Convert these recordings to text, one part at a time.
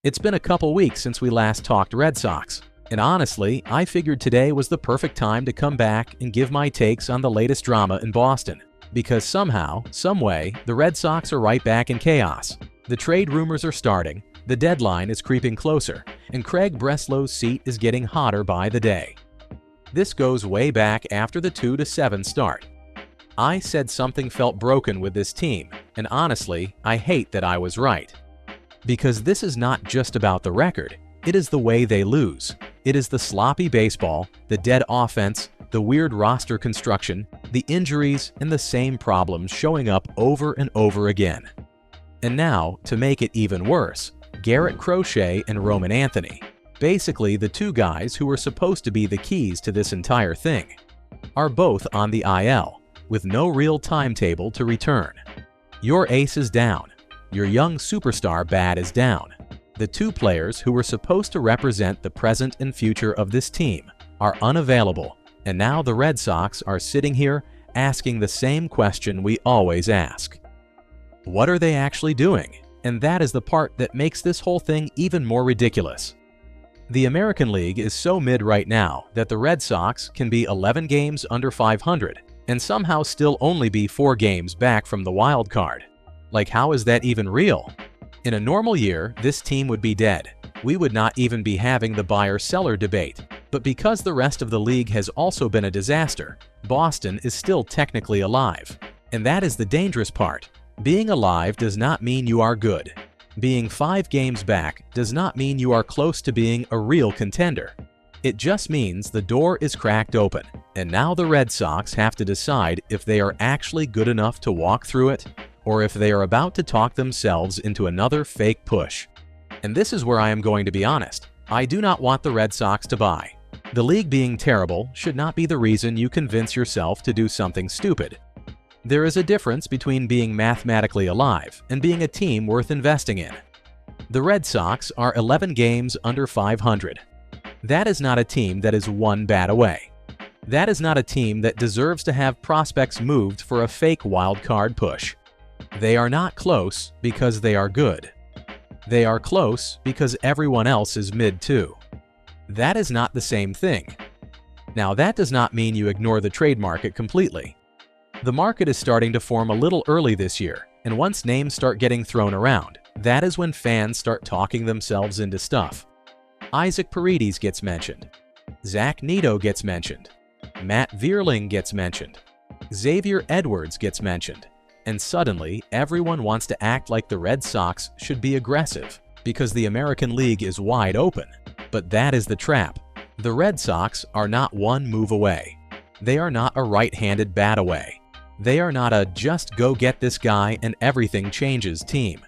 It's been a couple weeks since we last talked Red Sox, and honestly, I figured today was the perfect time to come back and give my takes on the latest drama in Boston. Because somehow, someway, the Red Sox are right back in chaos. The trade rumors are starting, the deadline is creeping closer, and Craig Breslow's seat is getting hotter by the day. This goes way back after the 2-7 start. I said something felt broken with this team, and honestly, I hate that I was right. Because this is not just about the record, it is the way they lose. It is the sloppy baseball, the dead offense, the weird roster construction, the injuries, and the same problems showing up over and over again. And now, to make it even worse, Garrett Crochet and Roman Anthony, basically the two guys who were supposed to be the keys to this entire thing, are both on the IL, with no real timetable to return. Your ace is down. Your young superstar bat is down. The two players who were supposed to represent the present and future of this team are unavailable, and now the Red Sox are sitting here asking the same question we always ask. What are they actually doing? And that is the part that makes this whole thing even more ridiculous. The American League is so mid right now that the Red Sox can be 11 games under 500 and somehow still only be 4 games back from the wild card. Like, how is that even real? In a normal year, this team would be dead. We would not even be having the buyer-seller debate. But because the rest of the league has also been a disaster, Boston is still technically alive. And that is the dangerous part. Being alive does not mean you are good. Being 5 games back does not mean you are close to being a real contender. It just means the door is cracked open, and now the Red Sox have to decide if they are actually good enough to walk through it, or if they are about to talk themselves into another fake push. And this is where I am going to be honest. I do not want the Red Sox to buy. The league being terrible should not be the reason you convince yourself to do something stupid. There is a difference between being mathematically alive and being a team worth investing in. The Red Sox are 11 games under 500. That is not a team that is one bat away. That is not a team that deserves to have prospects moved for a fake wild card push. They are not close because they are good. They are close because everyone else is mid too. That is not the same thing. Now, that does not mean you ignore the trade market completely. The market is starting to form a little early this year, and once names start getting thrown around, that is when fans start talking themselves into stuff. Isaac Paredes gets mentioned. Zach Neto gets mentioned. Matt Vierling gets mentioned. Xavier Edwards gets mentioned. And suddenly, everyone wants to act like the Red Sox should be aggressive because the American League is wide open. But that is the trap. The Red Sox are not one move away. They are not a right-handed bat away. They are not a just go get this guy and everything changes team.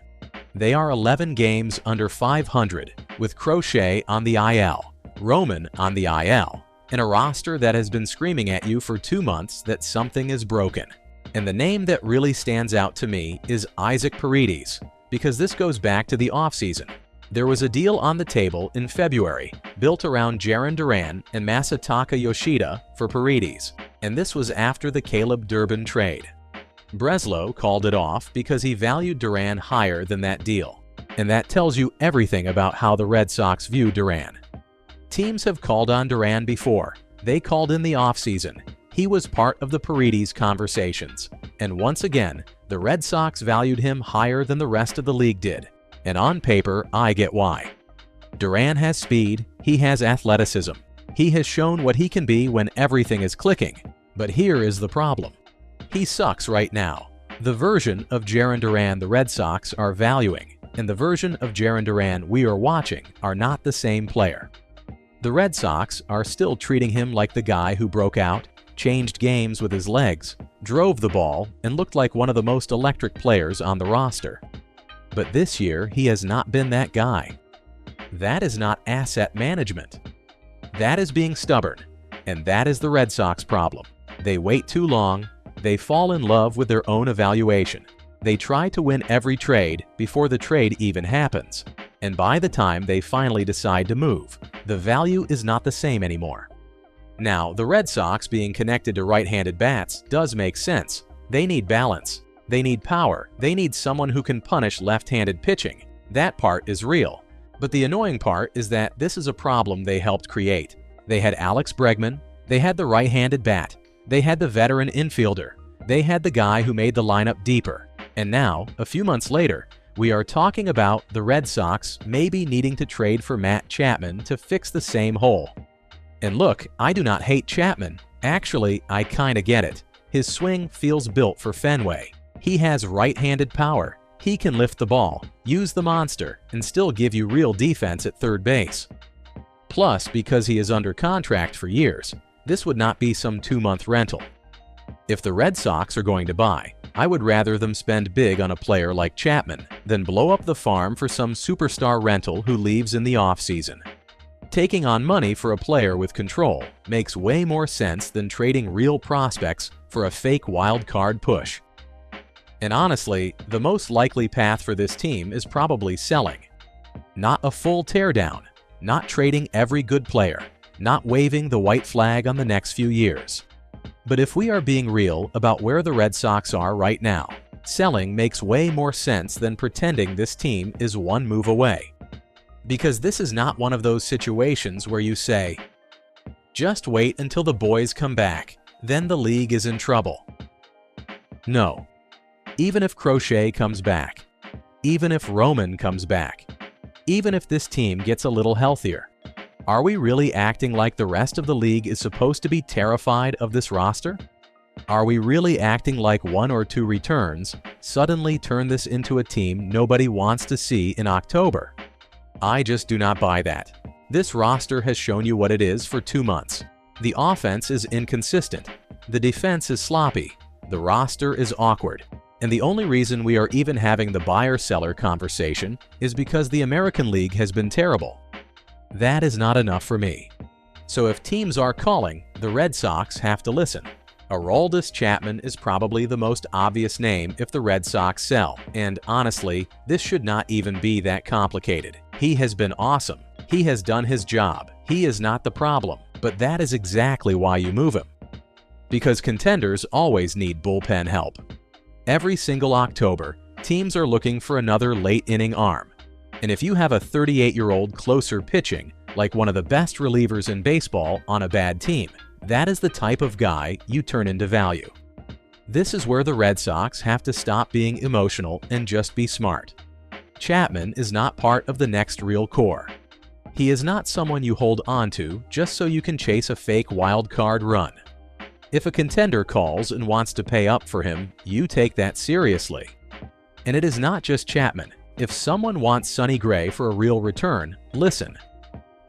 They are 11 games under 500 with Crochet on the IL, Roman on the IL, and a roster that has been screaming at you for 2 months that something is broken. And the name that really stands out to me is Isaac Paredes, because this goes back to the offseason. There was a deal on the table in February built around Jarren Duran and Masataka Yoshida for Paredes, and this was after the Caleb Durbin trade. Breslow called it off because he valued Duran higher than that deal, and that tells you everything about how the Red Sox view Duran. Teams have called on Duran before. They called in the offseason. He was part of the Paredes conversations, and once again, the Red Sox valued him higher than the rest of the league did, and on paper, I get why. Duran has speed, he has athleticism, he has shown what he can be when everything is clicking, but here is the problem. He sucks right now. The version of Jarren Duran the Red Sox are valuing, and the version of Jarren Duran we are watching are not the same player. The Red Sox are still treating him like the guy who broke out, changed games with his legs, drove the ball, and looked like one of the most electric players on the roster. But this year, he has not been that guy. That is not asset management. That is being stubborn, and that is the Red Sox problem. They wait too long, they fall in love with their own evaluation. They try to win every trade before the trade even happens, and by the time they finally decide to move, the value is not the same anymore. Now, the Red Sox being connected to right-handed bats does make sense. They need balance. They need power. They need someone who can punish left-handed pitching. That part is real. But the annoying part is that this is a problem they helped create. They had Alex Bregman, they had the right-handed bat, they had the veteran infielder, they had the guy who made the lineup deeper. And now, a few months later, we are talking about the Red Sox maybe needing to trade for Matt Chapman to fix the same hole. And look, I do not hate Chapman. Actually, I kinda get it. His swing feels built for Fenway. He has right-handed power. He can lift the ball, use the monster, and still give you real defense at third base. Plus, because he is under contract for years, this would not be some 2-month rental. If the Red Sox are going to buy, I would rather them spend big on a player like Chapman than blow up the farm for some superstar rental who leaves in the offseason. Taking on money for a player with control makes way more sense than trading real prospects for a fake wild card push. And honestly, the most likely path for this team is probably selling. Not a full teardown, not trading every good player, not waving the white flag on the next few years. But if we are being real about where the Red Sox are right now, selling makes way more sense than pretending this team is one move away. Because this is not one of those situations where you say, just wait until the boys come back, then the league is in trouble. No. Even if Crochet comes back, even if Roman comes back, even if this team gets a little healthier, are we really acting like the rest of the league is supposed to be terrified of this roster? Are we really acting like 1 or 2 returns suddenly turn this into a team nobody wants to see in October? I just do not buy that. This roster has shown you what it is for 2 months. The offense is inconsistent, the defense is sloppy, the roster is awkward. And the only reason we are even having the buyer-seller conversation is because the American League has been terrible. That is not enough for me. So if teams are calling, the Red Sox have to listen. Aroldis Chapman is probably the most obvious name if the Red Sox sell, and honestly, this should not even be that complicated. He has been awesome. He has done his job. He is not the problem, but that is exactly why you move him. Because contenders always need bullpen help. Every single October, teams are looking for another late-inning arm. And if you have a 38-year-old closer pitching, like one of the best relievers in baseball on a bad team, that is the type of guy you turn into value. This is where the Red Sox have to stop being emotional and just be smart. Chapman is not part of the next real core. He is not someone you hold on to just so you can chase a fake wild card run. If a contender calls and wants to pay up for him, you take that seriously. And it is not just Chapman. If someone wants Sonny Gray for a real return, listen.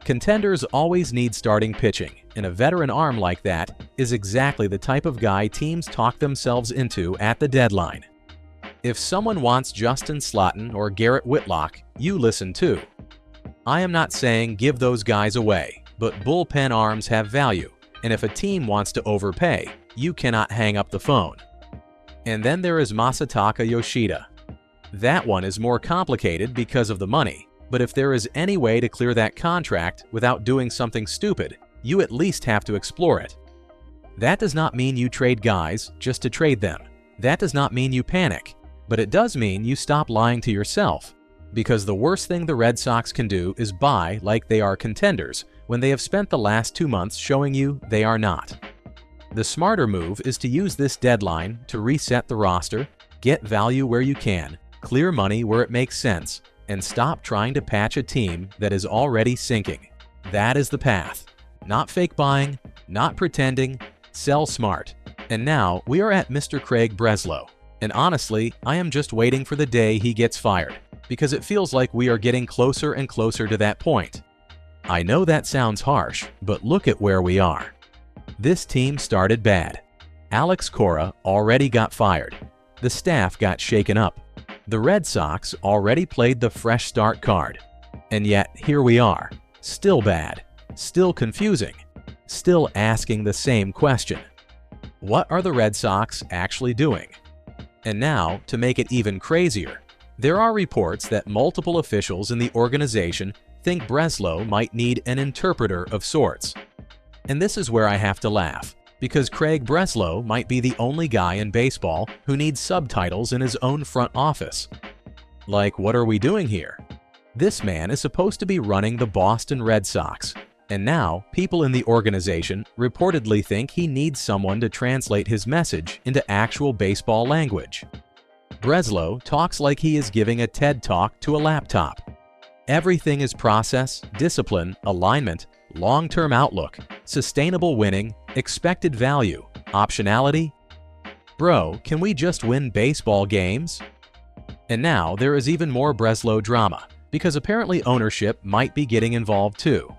Contenders always need starting pitching, and a veteran arm like that is exactly the type of guy teams talk themselves into at the deadline. If someone wants Justin Slaten or Garrett Whitlock, you listen too. I am not saying give those guys away, but bullpen arms have value. And if a team wants to overpay, you cannot hang up the phone. And then there is Masataka Yoshida. That one is more complicated because of the money, but if there is any way to clear that contract without doing something stupid, you at least have to explore it. That does not mean you trade guys just to trade them. That does not mean you panic, but it does mean you stop lying to yourself. Because the worst thing the Red Sox can do is buy like they are contenders when they have spent the last 2 months showing you they are not. The smarter move is to use this deadline to reset the roster, get value where you can, clear money where it makes sense, and stop trying to patch a team that is already sinking. That is the path. Not fake buying, not pretending, sell smart. And now we are at Mr. Craig Breslow. And honestly, I am just waiting for the day he gets fired, because it feels like we are getting closer and closer to that point. I know that sounds harsh, but look at where we are. This team started bad. Alex Cora already got fired. The staff got shaken up. The Red Sox already played the fresh start card. And yet, here we are, still bad, still confusing, still asking the same question. What are the Red Sox actually doing? And now, to make it even crazier, there are reports that multiple officials in the organization think Breslow might need an interpreter of sorts. And this is where I have to laugh, because Craig Breslow might be the only guy in baseball who needs subtitles in his own front office. Like, what are we doing here? This man is supposed to be running the Boston Red Sox, and now people in the organization reportedly think he needs someone to translate his message into actual baseball language. Breslow talks like he is giving a TED Talk to a laptop. Everything is process, discipline, alignment, long-term outlook, sustainable winning, expected value, optionality. Bro, can we just win baseball games? And now there is even more Breslow drama, because apparently ownership might be getting involved too.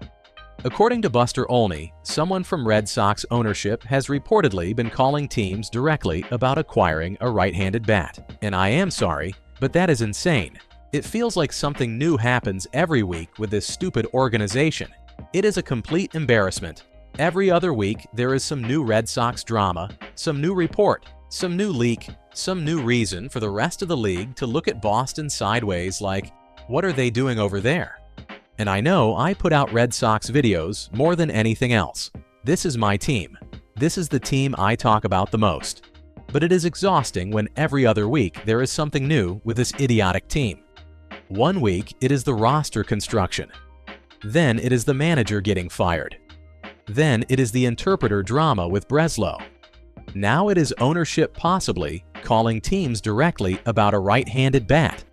According to Buster Olney, someone from Red Sox ownership has reportedly been calling teams directly about acquiring a right-handed bat. And I am sorry, but that is insane. It feels like something new happens every week with this stupid organization. It is a complete embarrassment. Every other week, there is some new Red Sox drama, some new report, some new leak, some new reason for the rest of the league to look at Boston sideways like, what are they doing over there? And I know I put out Red Sox videos more than anything else. This is my team. This is the team I talk about the most. But it is exhausting when every other week there is something new with this idiotic team. One week it is the roster construction. Then it is the manager getting fired. Then it is the interpreter drama with Breslow. Now it is ownership possibly calling teams directly about a right-handed bat.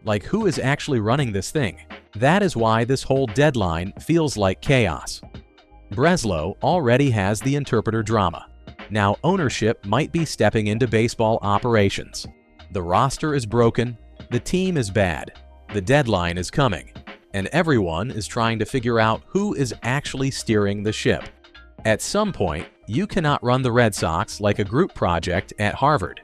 Like, who is actually running this thing? That is why this whole deadline feels like chaos. Breslow already has the interpreter drama. Now ownership might be stepping into baseball operations. The roster is broken, the team is bad, the deadline is coming, and everyone is trying to figure out who is actually steering the ship. At some point, you cannot run the Red Sox like a group project at Harvard.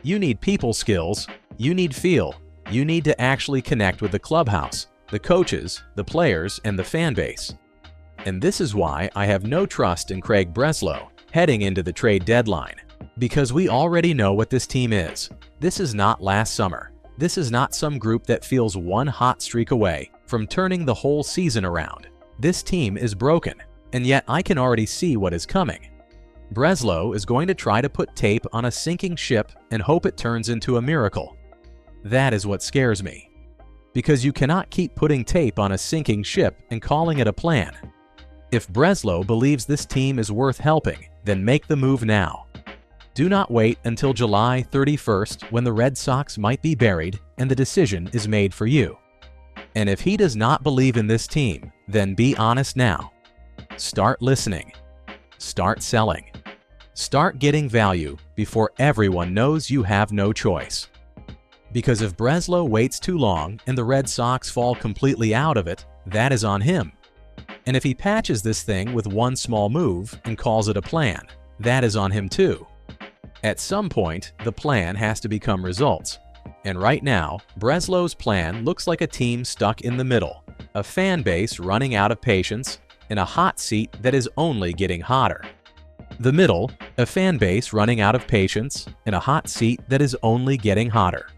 You need people skills, you need feel, you need to actually connect with the clubhouse, the coaches, the players, and the fan base. And this is why I have no trust in Craig Breslow heading into the trade deadline. Because we already know what this team is. This is not last summer. This is not some group that feels one hot streak away from turning the whole season around. This team is broken, and yet I can already see what is coming. Breslow is going to try to put tape on a sinking ship and hope it turns into a miracle. That is what scares me. Because you cannot keep putting tape on a sinking ship and calling it a plan. If Breslow believes this team is worth helping, then make the move now. Do not wait until July 31st when the Red Sox might be buried and the decision is made for you. And if he does not believe in this team, then be honest now. Start listening. Start selling. Start getting value before everyone knows you have no choice. Because if Breslow waits too long and the Red Sox fall completely out of it, that is on him. And if he patches this thing with one small move and calls it a plan, that is on him too. At some point, the plan has to become results. And right now, Breslow's plan looks like a team stuck in the middle, a fan base running out of patience, and a hot seat that is only getting hotter. The middle, a fan base running out of patience, and a hot seat that is only getting hotter.